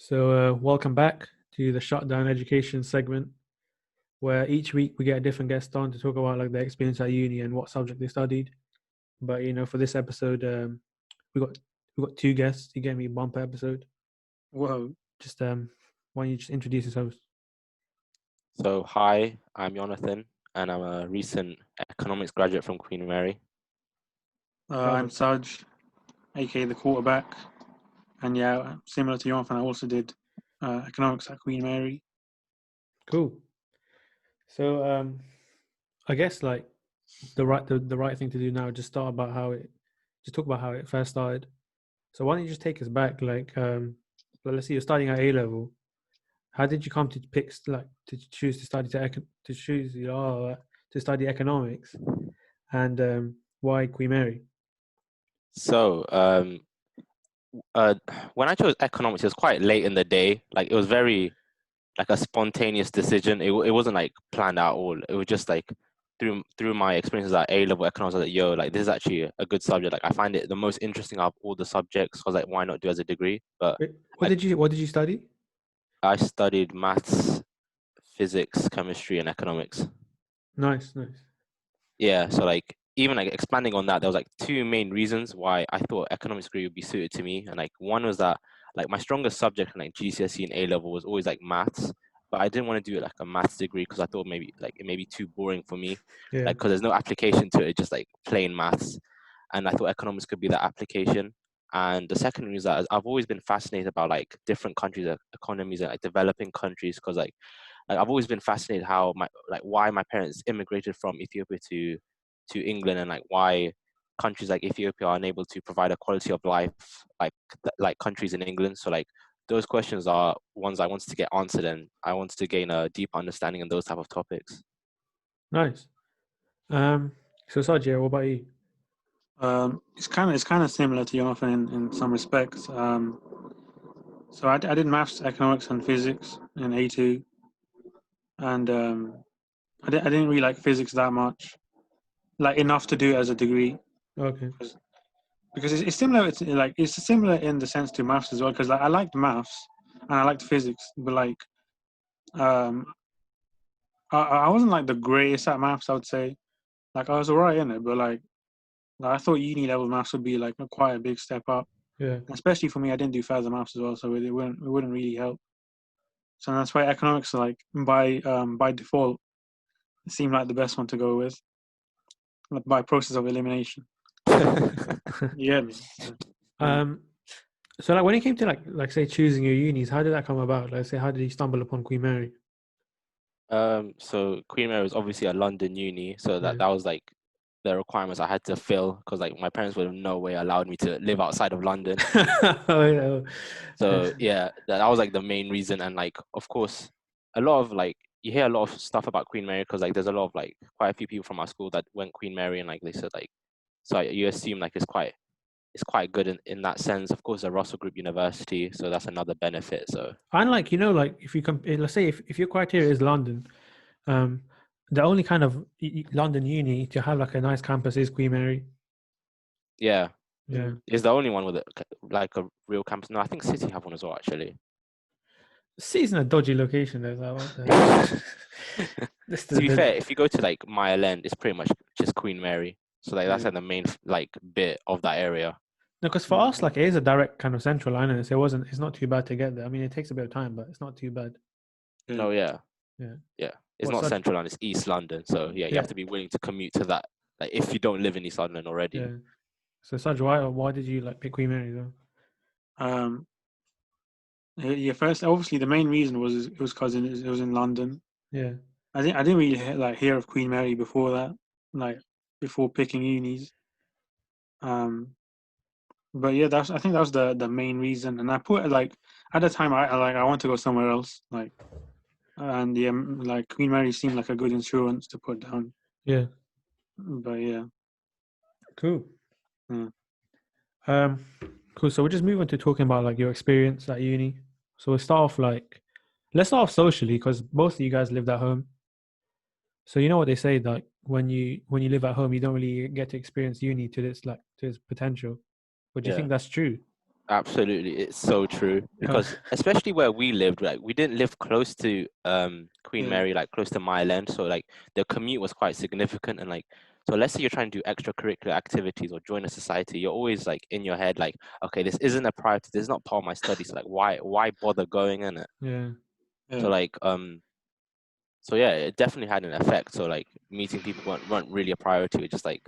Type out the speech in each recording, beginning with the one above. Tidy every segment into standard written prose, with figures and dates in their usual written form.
Welcome back to the Shutdown Education segment, where each week we get a different guest on to talk about like their experience at uni and what subject they studied. But for this episode, we got two guests. You get me bumper episode. Whoa. Just why don't you just introduce yourselves? So hi, I'm Jonathan, and I'm a recent economics graduate from Queen Mary. I'm Sauj, aka the quarterback, and yeah, similar to Jonathan, I also did economics at Queen Mary. Cool. So I guess like the right thing to do now is just talk about how it first started. So why don't you just take us back, like let's say you're studying at A level. How did you come to choose to study to study economics, and why Queen Mary? So when I chose economics, it was quite late in the day. Like it was very like a spontaneous decision. It wasn't like planned out all. It was just like through my experiences at A level economics, I was like, yo, like this is actually a good subject. Like I find it the most interesting out of all the subjects. I was like, why not do as a degree? But Wait, what did you study? I studied maths, physics, chemistry, and economics. Nice. Yeah, so like even like expanding on that, there was like two main reasons why I thought economics degree would be suited to me. And like one was that like my strongest subject in like GCSE and A level was always like maths, but I didn't want to do like a maths degree because I thought maybe like it may be too boring for me. Yeah. Like because there's no application to it, just like plain maths. And I thought economics could be that application. And the second reason is that I've always been fascinated about like different countries, economies, and like developing countries because like I've always been fascinated how why my parents immigrated from Ethiopia to England, and like why countries like Ethiopia are unable to provide a quality of life like countries in England. So like those questions are ones I wanted to get answered, and I wanted to gain a deep understanding in those type of topics. Nice. So Sajia, what about you? It's kind of similar to Jonathan in some respects. So I did maths, economics, and physics in A2, and I didn't really like physics that much, like enough to do it as a degree. Okay. Because it's similar. It's similar in the sense to maths as well. Because like I liked maths and I liked physics, but like um, I wasn't like the greatest at maths. I would say, like I was alright in it, but like I thought uni level maths would be like quite a big step up. Yeah. Especially for me, I didn't do further maths as well, so it wouldn't really help. So that's why economics, like by default, seemed like the best one to go with, like, by process of elimination. Yeah. So like when it came to like say choosing your unis, how did that come about? Like say how did you stumble upon Queen Mary? So Queen Mary was obviously a London uni, so that was like the requirements I had to fill because like my parents would have no way allowed me to live outside of London. So yeah, that was like the main reason. And like of course a lot of like you hear a lot of stuff about Queen Mary because like there's a lot of like quite a few people from our school that went Queen Mary, and like they said like so you assume like it's quite good in that sense. Of course, a Russell Group university, so that's another benefit. So and like like if you let's say if your criteria is London, the only kind of London uni to have like a nice campus is Queen Mary. Yeah. It's the only one with like a real campus. No, I think City have one as well actually. City's in a dodgy location though. To be fair, if you go to like Mile End, it's pretty much just Queen Mary. So like that's like the main like bit of that area. No, because for us, like it is a direct kind of central line, and it's not too bad to get there. I mean, it takes a bit of time, but it's not too bad. No, yeah. It's not central London; it's East London. So yeah, you have to be willing to commute to that. Like if you don't live in East London already. Yeah. So Saj, why did you like pick Queen Mary though? Yeah, first obviously the main reason was it was because it was in London. Yeah. I didn't really hear of Queen Mary before that, like before picking unis. But yeah, I think that was the main reason. And I put like at the time I want to go somewhere else, like, and yeah, like Queen Mary seemed like a good insurance to put down. Yeah. But yeah. Cool. Yeah. Cool. So we'll just move on to talking about like your experience at uni. So let's start off socially because both of you guys lived at home. So you know what they say, like when you live at home, you don't really get to experience uni to its potential. But do you think that's true? Absolutely, it's so true. Because especially where we lived, like we didn't live close to Queen Yeah. Mary, like close to Mile End, so like the commute was quite significant. And like, so let's say you're trying to do extracurricular activities or join a society, you're always like in your head, like, okay, this isn't a priority, this is not part of my studies. So like, why bother going in it? Yeah. So like, so yeah, it definitely had an effect. So like, meeting people weren't really a priority. It was just like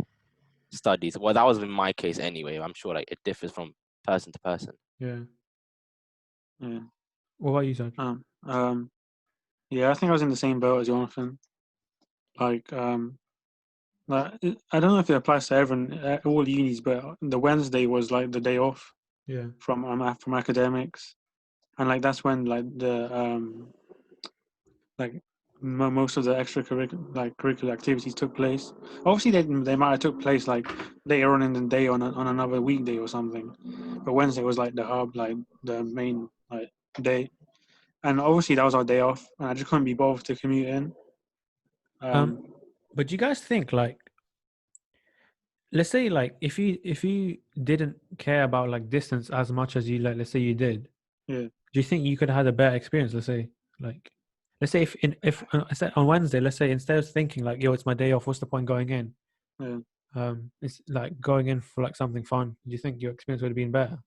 studies. Well, that was in my case anyway. I'm sure like it differs from person to person. Yeah. Yeah. What about you, Zach? Yeah, I think I was in the same boat as Jonathan. Like, I don't know if it applies to everyone, all unis, but the Wednesday was like the day off Yeah. from academics, and like that's when like like most of the curricular activities took place. Obviously, they might have took place like later on in the day on another weekday or something, but Wednesday was like the hub, like the main like day, and obviously that was our day off, and I just couldn't be bothered to commute in. But do you guys think like, let's say like if you didn't care about like distance as much as you like, let's say you did, Yeah. do you think you could have had a better experience? Let's say if I said on Wednesday, let's say instead of thinking like, yo, it's my day off, what's the point going in? Yeah. It's like going in for like something fun. Do you think your experience would have been better?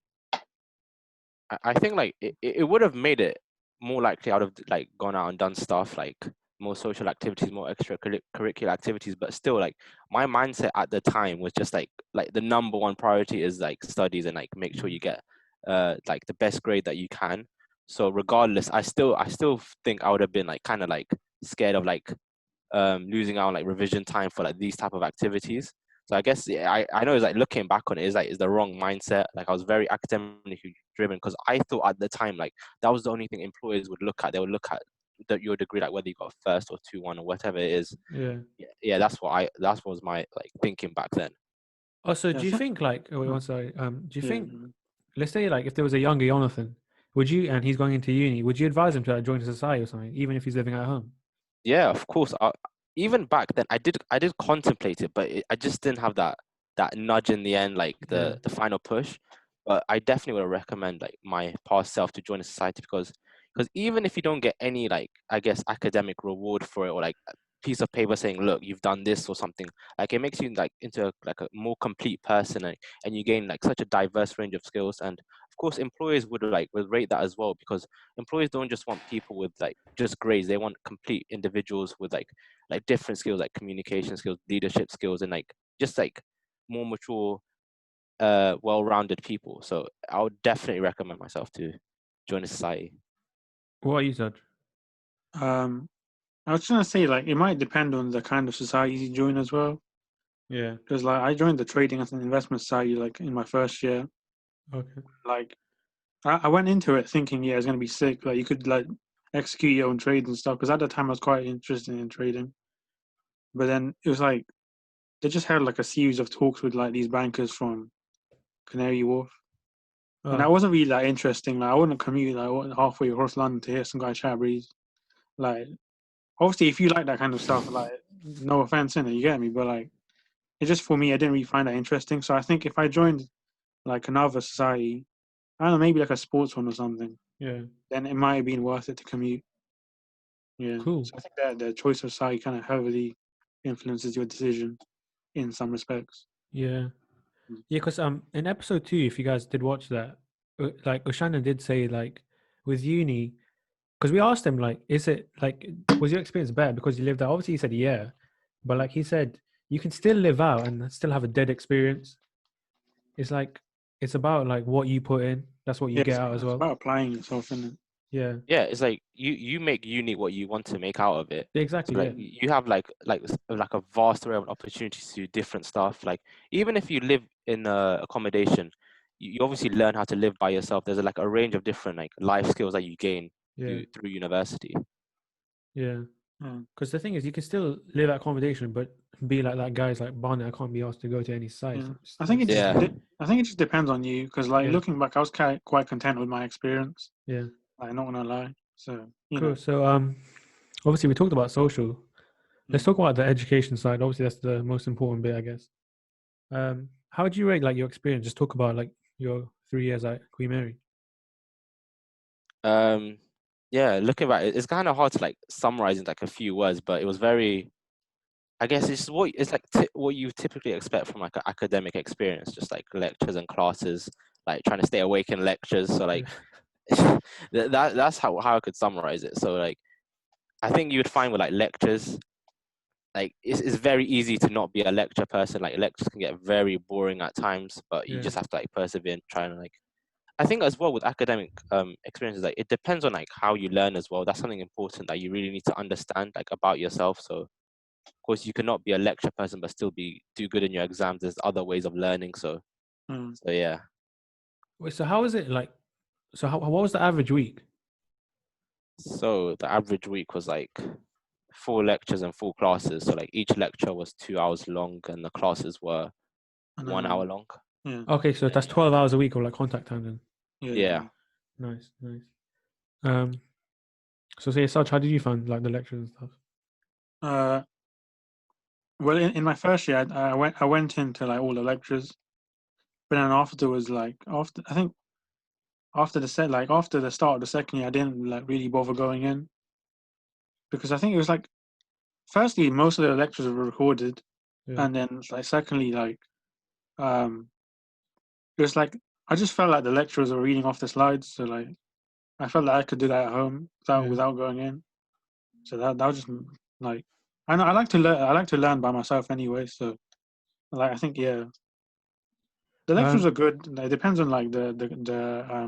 I think like it would have made it more likely I would have like gone out and done stuff like more social activities, more extracurricular activities. But still, like my mindset at the time was just like the number one priority is like studies and like make sure you get like the best grade that you can. So regardless, I still think I would have been like kind of like scared of like losing out on like revision time for like these type of activities. So I guess yeah, I know it's like looking back on it is the wrong mindset. Like I was very academically driven because I thought at the time like that was the only thing employers would look at. They would look at your degree, like whether you got first or 2-1 or whatever it is. Yeah. Yeah, that was my like thinking back then. Also, Yeah. do you think like wait, Oh, one sorry, do you yeah. think, let's say like if there was a younger Jonathan, would you, and he's going into uni, would you advise him to like, join a society or something, even if he's living at home? Yeah, of course. Even back then, I did contemplate it, but I just didn't have that nudge in the end, like Yeah. the final push. But I definitely would recommend like my past self to join a society because even if you don't get any like I guess academic reward for it or like a piece of paper saying look you've done this or something, like it makes you like into like a more complete person and you gain like such a diverse range of skills. And of course employers would rate that as well because employers don't just want people with like just grades. They want complete individuals with like different skills like communication skills, leadership skills, and like just like more mature well-rounded people. So I would definitely recommend myself to join a society. What are you, Zach? I was trying to say like it might depend on the kind of society you join as well. Yeah. Because like I joined the trading and investment society like in my first year. Okay. Like I went into it thinking yeah it's gonna be sick. Like you could like execute your own trades and stuff. Because at the time I was quite interested in trading. But then it was like they just had like a series of talks with like these bankers from Canary Wharf. And that Oh, wasn't really that interesting. Like I wouldn't commute like halfway across London to hear some guy chat breeze. Like obviously if you like that kind of stuff, like no offense in it, you get me, but like it's just for me, I didn't really find that interesting. So I think if I joined like another society, I don't know, maybe like a sports one or something, yeah. then it might have been worth it to commute. Yeah. Cool. So I think that the choice of society kind of heavily influences your decision in some respects. Yeah. Mm. Yeah, because in episode 2, if you guys did watch that, like Oshana did say like with uni, because we asked him like, is it like, was your experience better because you lived out? Obviously, he said yeah, but like he said, you can still live out and still have a dead experience. It's like it's about like what you put in. That's what you Yeah, get out as it's well. about applying yourself in it. Yeah. Yeah, it's like you make uni what you want to make out of it. Exactly. So like Yeah. you have like a vast array of opportunities to do different stuff. Like even if you live in accommodation, you obviously learn how to live by yourself. There's like a range of different like life skills that you gain Yeah. through university. Yeah. Mm. Because the thing is, you can still live at accommodation, but be like that guy's like Barnett. I can't be asked to go to any sites. Yeah, I think it just Yeah. I think it just depends on you because like Yeah. looking back, I was quite content with my experience. Yeah. Like not gonna lie. So you Cool. know, So obviously we talked about social. Let's mm. talk about the education side. Obviously, that's the most important bit, I guess. How would you rate like your experience? Just talk about like your 3 years at Queen Mary? Yeah, looking back, it's kind of hard to like summarize in like a few words, but it was very. I guess it's like what you typically expect from like an academic experience, just like lectures and classes, like trying to stay awake in lectures. So like that's how I could summarize it. So like I think you would find with like lectures, like it's very easy to not be a lecture person. Like lectures can get very boring at times, but you Yeah. just have to like persevere and try and like. I think as well with academic experiences, like it depends on like how you learn as well. That's something important that you really need to understand like about yourself. So of course you cannot be a lecture person but still do good in your exams. There's other ways of learning. So yeah. Wait, so how is it like? So what was the average week? So the average week was like 4 lectures and 4 classes. So like each lecture was 2 hours long and the classes were 1 hour long. Yeah. Okay, so that's 12 hours a week of like contact time then. Yeah. Nice. So say, Sarge, how did you find like the lectures and stuff? Well, in my first year, I went into like all the lectures, but then afterwards, like after I think after the start of the second year, I didn't like really bother going in because I think it was like firstly most of the lectures were recorded, Yeah. and then like secondly it was like I just felt like the lecturers were reading off the slides, so like I felt like I could do that at home without going in. So that was just like I know I like to learn. I like to learn by myself anyway. So like I think the lectures are good. It depends on like the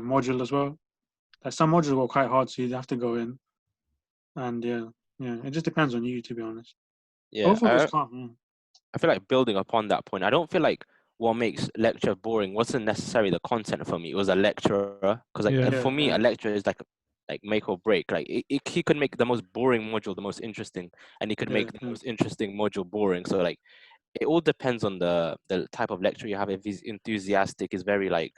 module as well. Like some modules were quite hard, so you have to go in. And yeah, it just depends on you, to be honest. Yeah. Overall, it's calm. I feel like building upon that point, I don't feel like what makes lecture boring wasn't necessarily the content for me. It was a lecturer. Because like for me, a lecturer is like make or break. Like he could make the most boring module the most interesting, and he could make the most interesting module boring. So like it all depends on the type of lecturer you have. If he's enthusiastic, is very like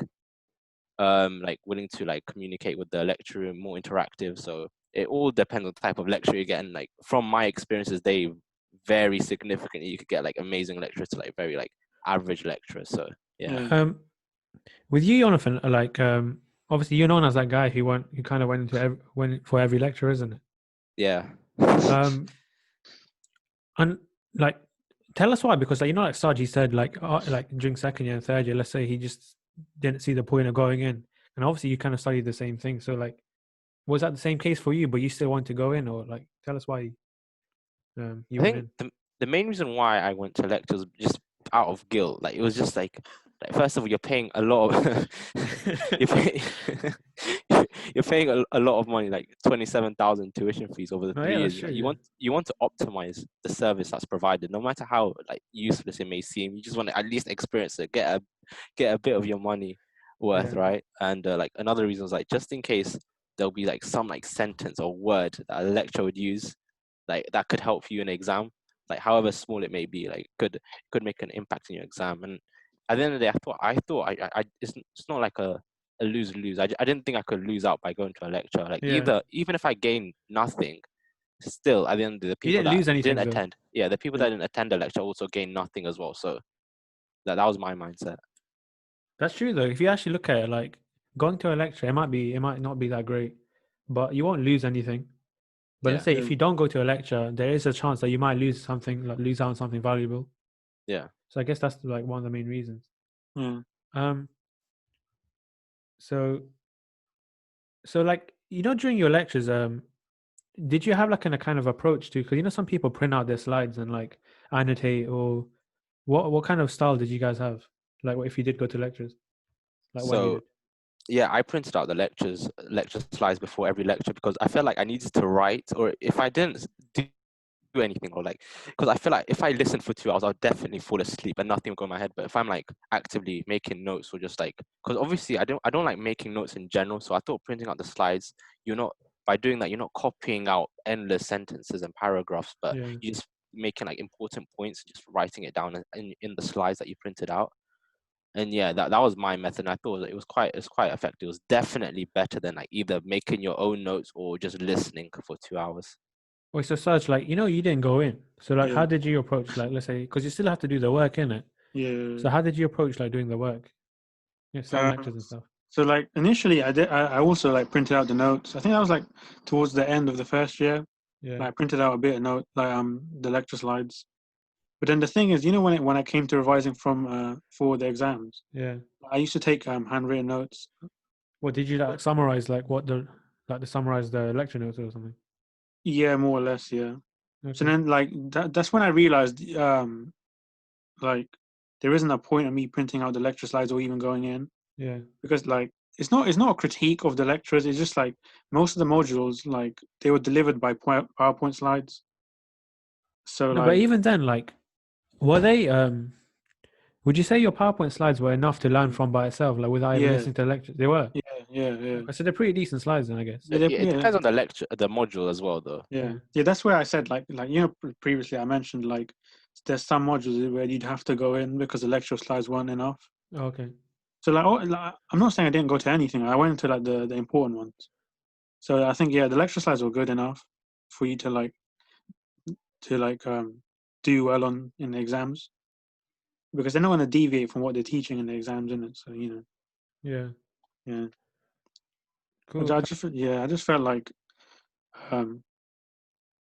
willing to like communicate with the lecturer, more interactive. So it all depends on the type of lecturer you get. And like from my experiences, they vary significantly. You could get like amazing lecturers to like very like average lecturers. So yeah. With you, Jonathan, like obviously you're known as that guy who kind of went for every lecture, isn't it? Yeah. And like tell us why, because like like Saji said, like during second year and third year, let's say he just didn't see the point of going in, and obviously you kind of studied the same thing. So like, was that the same case for you? But you still want to go in, or like tell us why you I went think in. the main reason why I went to lectures just out of guilt. Like it was just like first of all, you're paying a lot of you're paying a lot of money, like 27,000 tuition fees over the Oh, 3 yeah, years. that's true. You want to optimize the service that's provided, no matter how like useless it may seem. You just want to at least experience it, get a bit of your money worth, right? And like another reason is like just in case there'll be like some like sentence or word that a lecturer would use, like that could help you in an exam, like however small it may be, like could make an impact in your exam. And at the end of the day, I thought it's not like a lose-lose. I didn't think I could lose out by going to a lecture. Like even if I gain nothing, still at the end of the You people didn't that lose anything, didn't though. attend, the people that didn't attend the lecture also gain nothing as well. So that was my mindset. That's true though. If you actually look at it, like going to a lecture, it might not be that great, but you won't lose anything. But let's say if you don't go to a lecture, there is a chance that you might lose something, like lose out on something valuable. Yeah. So I guess that's like one of the main reasons. Yeah. So like during your lectures, did you have like a kind of approach to? Because some people print out their slides and like annotate, or what kind of style did you guys have? Like, what if you did go to lectures, like when you So did? yeah, I printed out the lecture slides before every lecture because I felt like I needed to write, or if I didn't do anything, or like, because I feel like if I listened for 2 hours, I'll definitely fall asleep and nothing will go in my head. But if I'm like actively making notes, or just like, because obviously I don't like making notes in general, so I thought printing out the slides, you're not, by doing that, you're not copying out endless sentences and paragraphs, but Yeah. you're just making like important points, just writing it down in the slides that you printed out. And yeah, that was my method. And I thought it was quite effective. It was definitely better than like either making your own notes or just listening for 2 hours. Wait, so Serge, like you didn't go in. So like, Yeah. how did you approach, like, let's say, because you still have to do the work in it. Yeah. So how did you approach like doing the work? Some lectures and stuff. So like initially, I also like printed out the notes. I think that was like towards the end of the first year. Yeah. Like, I printed out a bit of note, like the lecture slides. But then the thing is, you know, when I came to revising from for the exams, Yeah. I used to take handwritten notes. What did you like summarize? Like what the summarize the lecture notes or something? Yeah, more or less. Yeah. So Okay. then like that's when I realized like there isn't a point of me printing out the lecture slides or even going in, Yeah. because like it's not a critique of the lecturers. It's just like most of the modules, like they were delivered by PowerPoint slides. So No, but like even then, like, were they? Would you say your PowerPoint slides were enough to learn mm, from by itself, like without even yeah, listening to the lecture? They were. yeah. Okay, so they're pretty decent slides, then I guess. Yeah, Yeah, it depends on the lecture, the module as well, though. yeah. That's where I said like you know previously I mentioned like there's some modules where you'd have to go in because the lecture slides weren't enough. Okay. So like I'm not saying I didn't go to anything. I went to like the important ones. So I think the lecture slides were good enough for you to do well in the exams, because they're not going to deviate from what they're teaching in the exams, in it. So Yeah. yeah. Cool. I just felt like um,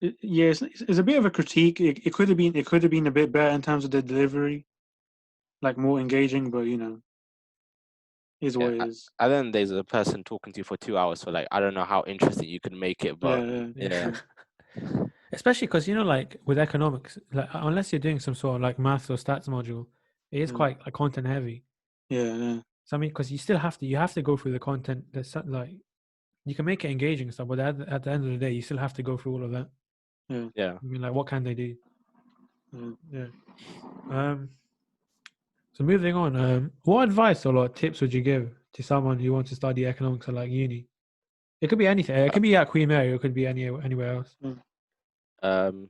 it's a bit of a critique. It could have been a bit better in terms of the delivery, like more engaging, but is Yeah, what it is. and then there's a person talking to you for 2 hours, so like I don't know how interesting you can make it, but Yeah, Yeah, yeah, true. Especially because like with economics, like unless you're doing some sort of like maths or stats module, it is Mm. quite like content heavy. yeah. So I mean, because you have to go through the content. Like you can make it engaging and stuff, but at the end of the day, you still have to go through all of that. yeah. I mean, like, what can they do? Yeah. Yeah. So moving on, what advice or like tips would you give to someone who wants to study economics at like uni? It could be anything. It could be at Queen Mary. It could be anywhere else.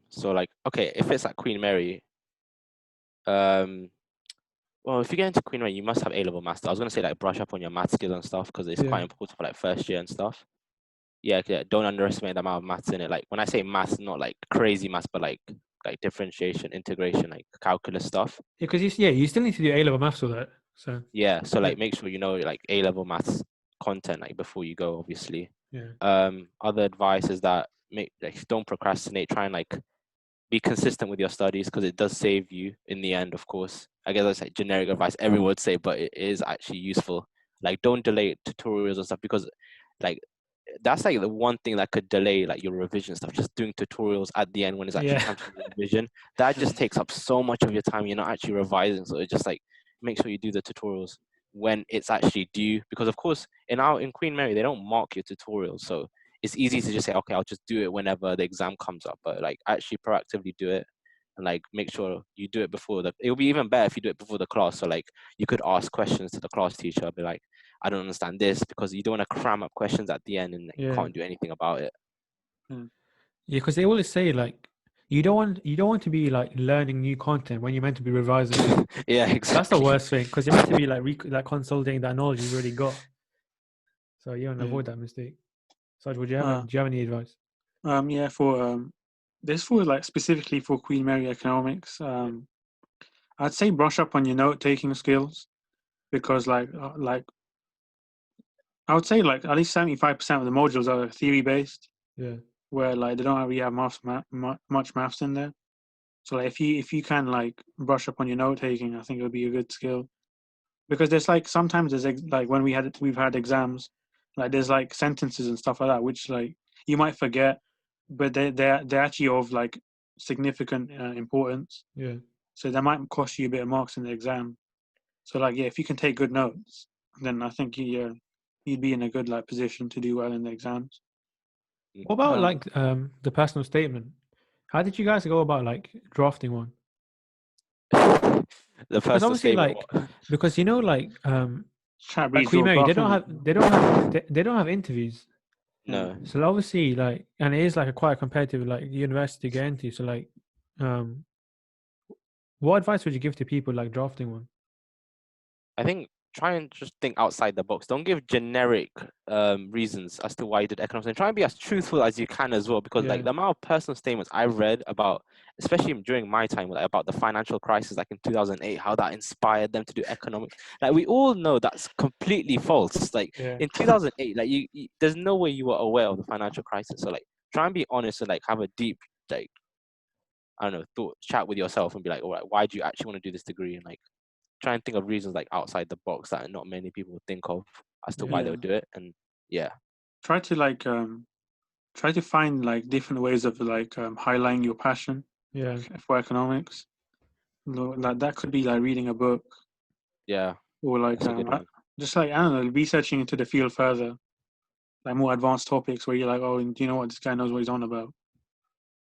So like, okay, if it's at Queen Mary, um, well, if you get into Queen Mary, you must have A-level maths. I was gonna say like brush up on your math skills and stuff because it's Yeah. quite important for like first year and stuff. Yeah, don't underestimate the amount of maths in it. Like when I say maths, not like crazy maths, but like differentiation, integration, like calculus stuff. Yeah, because you still need to do A level maths with that. So Yeah, so yeah, like make sure you know like A-level maths content like before you go, obviously. yeah, Other advice is that don't procrastinate. Try and like be consistent with your studies because it does save you in the end, of course. I guess that's like generic advice everyone would say, but it is actually useful. Like don't delay tutorials and stuff because like that's like the one thing that could delay like your revision stuff. Just doing tutorials at the end when it's actually yeah, time to do revision, that just takes up so much of your time. You're not actually revising, so it just like make sure you do the tutorials when it's actually due. Because of course, in Queen Mary, they don't mark your tutorials, so it's easy to just say, okay, I'll just do it whenever the exam comes up. But like actually proactively do it and like make sure you do it before it'll be even better if you do it before the class. So like you could ask questions to the class teacher, be like, I don't understand this, because you don't want to cram up questions at the end and you yeah, can't do anything about it. yeah. Because they always say like you don't want to be like learning new content when you're meant to be revising. Yeah, That's the exactly. worst thing because you're meant to be like like consolidating that knowledge you've already got. So you want to Yeah. avoid that mistake. So do you have any advice? For this for like specifically for Queen Mary economics. I'd say brush up on your note taking skills, because like I would say like at least 75% of the modules are theory based, Yeah, where like they don't really have much maths in there. So like if you can like brush up on your note taking, I think it would be a good skill, because there's like sometimes like when we've had exams, like there's like sentences and stuff like that which like you might forget, but they're actually of like significant importance. yeah. So that might cost you a bit of marks in the exam. So like if you can take good notes, then I think you'd be in a good like position to do well in the exams. What about Um, like the personal statement? How did you guys go about like drafting one? The Because personal obviously statement. like because like Chat at reads Queen your Mary document. they don't have interviews. Yeah. No, So obviously like and it is like a quite competitive like university to get into. So like what advice would you give to people like drafting one? I think try and just think outside the box. Don't give generic reasons as to why you did economics, and try and be as truthful as you can as well. Because like the amount of personal statements I've read about, especially during my time, like about the financial crisis, like in 2008, how that inspired them to do economics. Like we all know that's completely false. Like in 2008, like you there's no way you were aware of the financial crisis. So like try and be honest and like have a deep like I don't know chat with yourself and be like, all right, why do you actually want to do this degree? And like try and think of reasons like outside the box that not many people would think of as to why they would do it. And yeah, try to like try to find like different ways of like highlighting your passion for economics. Like that could be like reading a book, yeah, or like that's a good one. just like I don't know, researching into the field further, like more advanced topics where you're like, oh, do you know what, this guy knows what he's on about.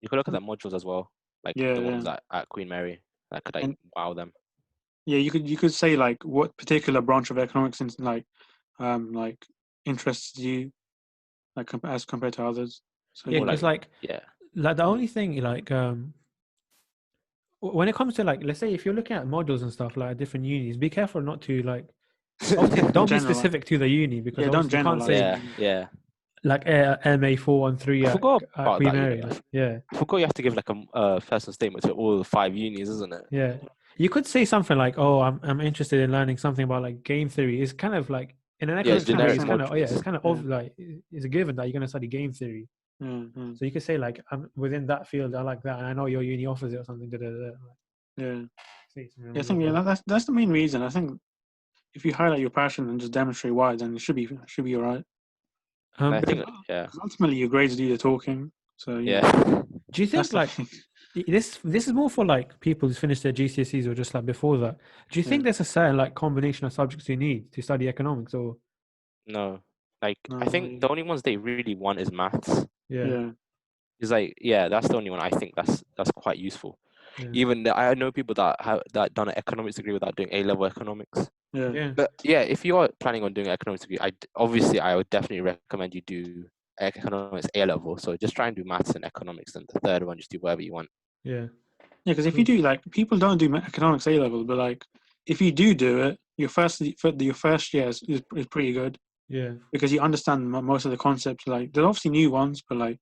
You could look at the modules as well, like the ones at Queen Mary that could like And wow them. yeah, you could say like what particular branch of economics like interests you, like as compared to others. So Yeah, because like the only thing like when it comes to like, let's say if you're looking at modules and stuff like at different unis, be careful not to like obviously don't be specific to the uni, because obviously you can't say like MA 413 I forgot at about Queen that. Mary. Like, I forgot you have to give like a personal statement to all 5 unis, isn't it? Yeah, you could say something like, "Oh, I'm interested in learning something about like game theory." It's kind of like in an economics degree, it's kind of it's kind of like it's a given that you're going to study game theory. Mm-hmm. So you could say like, "I'm within that field. I like that, and I know your uni offers it or something." I think that's the main reason. I think if you highlight your passion and just demonstrate why, then it should be all right. I think ultimately your grades do the talking. So do you think like this is more for like people who finished their GCSEs or just like before that? Do you think there's a certain like combination of subjects you need to study economics, or no? Like I think the only ones they really want is maths. Yeah. It's like that's the only one I think that's quite useful. Even I know people that have done an economics degree without doing A-level economics. But if you are planning on doing an economics degree, I would definitely recommend you do economics A-level. So just try and do maths and economics, and the third one just do whatever you want. Because if you do, like, people don't do economics A-level, but like if you do it, your first year is pretty good. Because you understand most of the concepts. Like there's obviously new ones, but like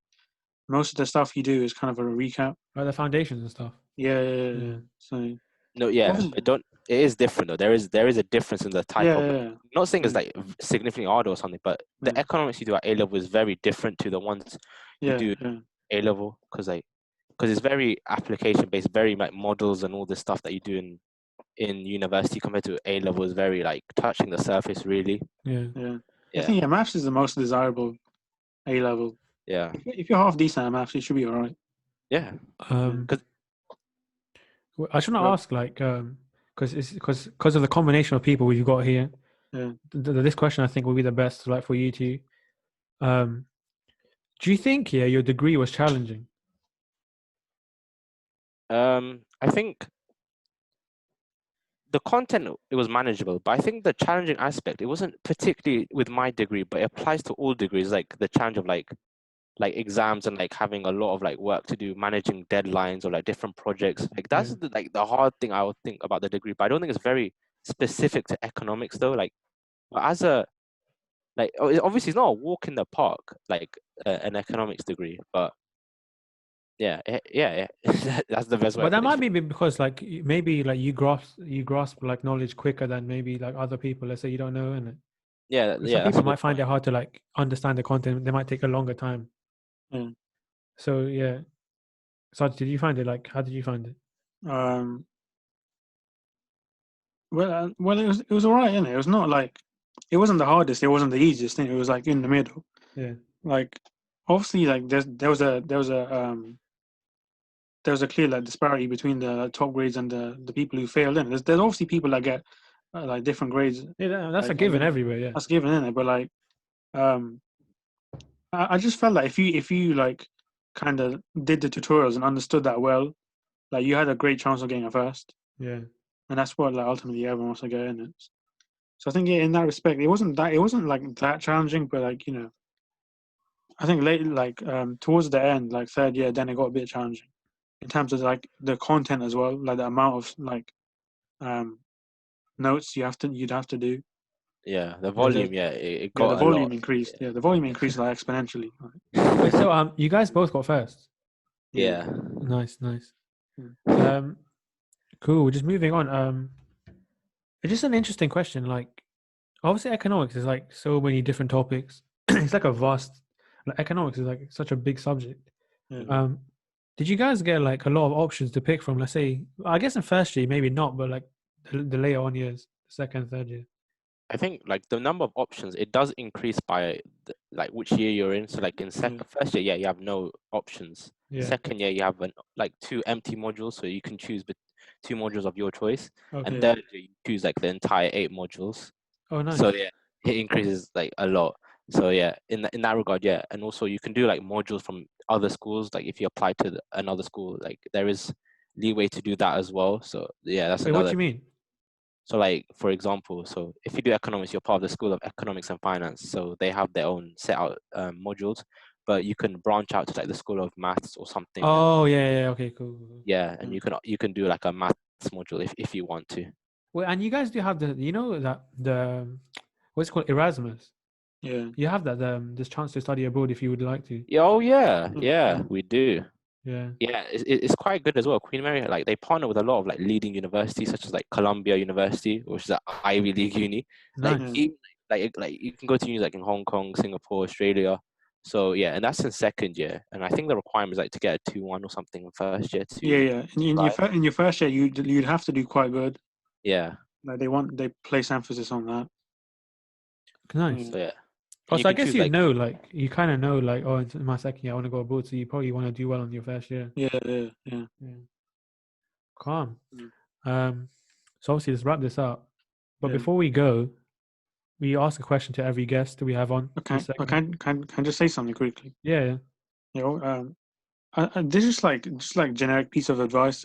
most of the stuff you do is kind of a recap. Like the foundations and stuff. Yeah. So no, but don't. It is different though. There is a difference in the type of. I'm not saying it's like significantly harder or something, but the economics you do at A-level is very different to the ones you do A-level, because it's very application based, very like models and all this stuff that you do in university compared to A-level is very like touching the surface really. I think maths is the most desirable A-level. If you're half decent at maths, it should be all right. I just want to ask, like, because of the combination of people we've got here. This question I think will be the best, like, for you two. Do you think your degree was challenging? I think the content, it was manageable, but I think the challenging aspect, it wasn't particularly with my degree, but it applies to all degrees, like the challenge of like exams and like having a lot of like work to do, managing deadlines or like different projects. Like that's the hard thing I would think about the degree, but I don't think it's very specific to economics though. Like as a like obviously it's not a walk in the park like an economics degree, but yeah that's the best way. But that might be because like maybe like you grasp like knowledge quicker than maybe like other people. Let's say you don't know, and some people might find it hard to like understand the content. They might take a longer time. So Sauj, did you find it like? How did you find it? Well, it was all right, innit? It was not like it wasn't the hardest, it wasn't the easiest thing. It was like in the middle. Like obviously, like there was a clear like disparity between the top grades and the people who failed in. There's obviously people that get like different grades. Yeah, that's like, a given everywhere. Yeah, that's given in it. But like, I just felt like if you like kind of did the tutorials and understood that well, like you had a great chance of getting a first. And that's what like ultimately everyone wants to get in it. So I think in that respect, it wasn't like that challenging, but like I think late like towards the end, like third year, then it got a bit challenging in terms of like the content as well, like the amount of like notes you'd have to do. Yeah, the Yeah. volume, it Yeah, the got a volume lot. increased. Yeah, the volume increased like exponentially. Wait, so you guys both got first. Yeah. Nice. Yeah. Cool. Just moving on. It's just an interesting question. Like, obviously, economics is like so many different topics. It's like a vast. Like, economics is like such a big subject. Yeah. Did you guys get like a lot of options to pick from? Let's say, I guess in first year maybe not, but like the later on years, second, third year. I think like the number of options, it does increase by like which year you're in. So like in first year, you have no options. Yeah. Second year, you have like 2 empty modules, so you can choose 2 modules of your choice. And Okay. third year, you choose like the entire 8 modules. Oh, nice. So yeah, it increases like a lot. So yeah, in that regard, yeah. And also you can do like modules from other schools. Like if you apply to another school, like there is leeway to do that as well. So yeah, that's Wait, what do another. you mean? So like for example, so if you do economics, you're part of the School of Economics and Finance. So they have their own set out modules, but you can branch out to like the School of Maths or something. And Oh, yeah. Okay, cool. yeah, and you can do like a maths module if you want to. Well, and you guys do have you know that what's it called, Erasmus? Yeah. You have that this chance to study abroad if you would like to. Yeah, oh yeah, Yeah. we do. Yeah. Yeah, it's quite good as well. Queen Mary, like they partner with a lot of like leading universities such as like Columbia University, which is an Ivy League uni. Like Nice. even like you can go to unis like in Hong Kong, Singapore, Australia. So yeah, and that's in second year. And I think the requirement is like to get a 2-1 or something in first year Yeah. to Yeah. In your first year, you'd have to do quite good. yeah. Like they place emphasis on that. Nice. So yeah. And you Also, I can guess choose you like know, like you kind of know, like, oh, in my second year I want to go abroad, so you probably want to do well on your first year. Yeah. Yeah. Calm. Mm. So obviously let's wrap this up. But Yeah. before we go, we ask a question to every guest that we have on. Okay. this segment. Can I just say something quickly? Yeah. You know, this is like generic piece of advice.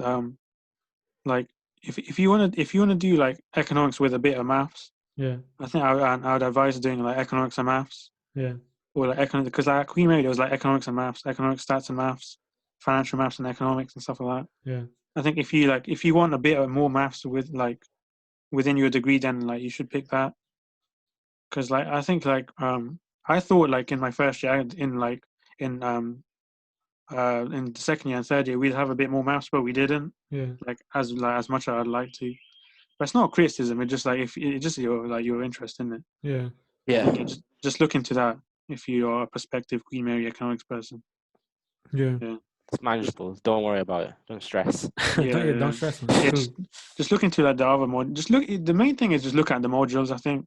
Like if you wanna do like economics with a bit of maths, Yeah. I think I would advise doing like economics and maths, Yeah. or like economics, because like at Queen Mary there was like economics and maths, economic stats and maths, financial maths and economics and stuff like that. Yeah. I think if you want a bit of more maths with like within your degree, then like you should pick that. Because like I think like I thought like in my first year in in the second year and third year we'd have a bit more maths, but we didn't Yeah. like as much as I'd like to. But it's not criticism. It's just like if it's just your interest in it. Yeah. yeah, Yeah, just look into that if you are a prospective Queen Mary economics person. Yeah. Yeah, it's manageable. Don't worry about it. Don't stress. Don't stress, man. Yeah, Cool. just look into like the other mod. Just look. The main thing is just look at the modules. I think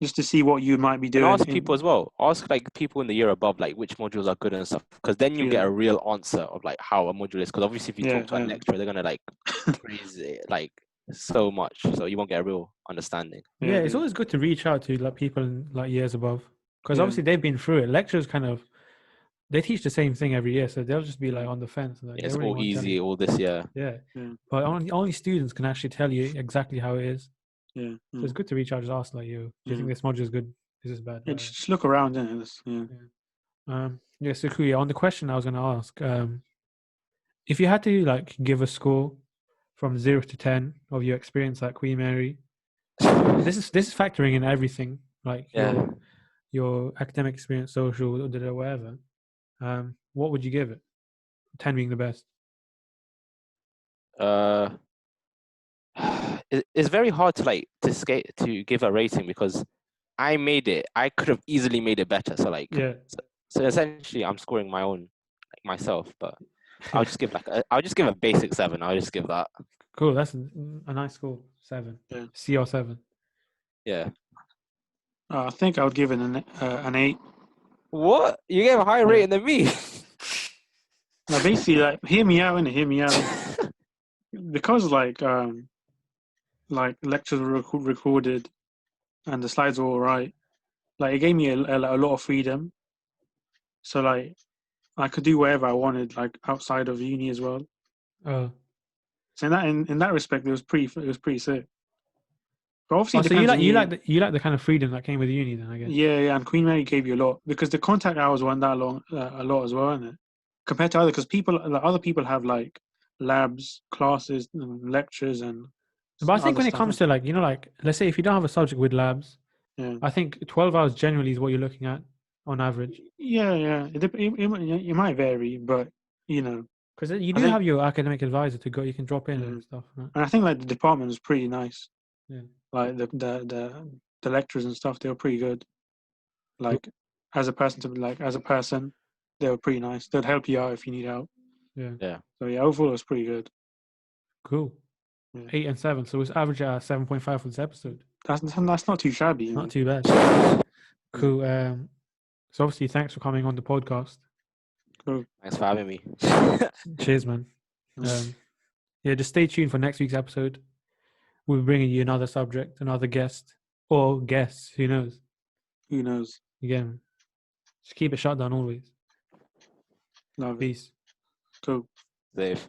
just to see what you might be And doing. ask people as well. Ask like people in the year above, like which modules are good and stuff. Because then you get a real answer of like how a module is. Because obviously, if you talk to a lecturer, they're gonna like praise it like so much, so you won't get a real understanding. Yeah, it's always good to reach out to like people in like years above, because Yeah. obviously they've been through it. Lecturers kind of they teach the same thing every year, so they'll just be like on the fence. Like, Yeah, they it's really all won't tell easy, you. all this year. Yeah, Yeah. but only students can actually tell you exactly how it is. Yeah. So it's good to reach out, just ask like, "You, do you think this module is good? Is this bad?" Yeah, just look around. Yeah. Yeah. So cool. Yeah, on the question I was gonna ask, if you had to like give a score from 0 to 10 of your experience at Queen Mary, this is factoring in everything, like Yeah. your academic experience, social, whatever. What would you give it? 10 being the best. It's very hard to like to give a rating because I made it. I could have easily made it better. So like, Yeah. so essentially, I'm scoring my own, like myself. But I'll just give I'll just give a basic 7. I'll just give that. Cool. That's a nice score. 7. Yeah. C or 7. Yeah. I think I would give it an 8. What? You gave a higher rating than me? Now, basically, like, hear me out, innit? Hear me out. Because like lectures were recorded and the slides were all right. Like it gave me a lot of freedom. So like I could do whatever I wanted, like outside of uni as well. Oh. So in that respect, it was pretty sick. But obviously, it So depends on you like the kind of freedom that came with uni, then, I guess. Yeah, and Queen Mary gave you a lot because the contact hours weren't that long, a lot as well, isn't it? Compared to because other people have like labs, classes, and lectures, and But I think other when it stuff. comes to like, like, let's say if you don't have a subject with labs, Yeah. I think 12 hours generally is what you're looking at on average. Yeah. It might vary, but you know, Because you I do think, have your academic advisor to go. You can drop in and Mhm. stuff. Right? and I think like the department was pretty nice. Yeah. Like the lecturers and stuff, they were pretty good. Like as a person, they were pretty nice. They'd help you out if you need help. Yeah. Yeah. So yeah, overall it was pretty good. Cool. Yeah. 8 and 7. So it's average at 7.5 for this episode. That's not too shabby. You know? Not too bad. Cool. So obviously, thanks for coming on the podcast. Cool. Thanks for having me. Cheers, man. Yeah, just stay tuned for next week's episode. We'll be bringing you another subject, another guest, or guests. Who knows? Who knows? Again, just keep it shut down always. Love it. Peace. Cool. Safe.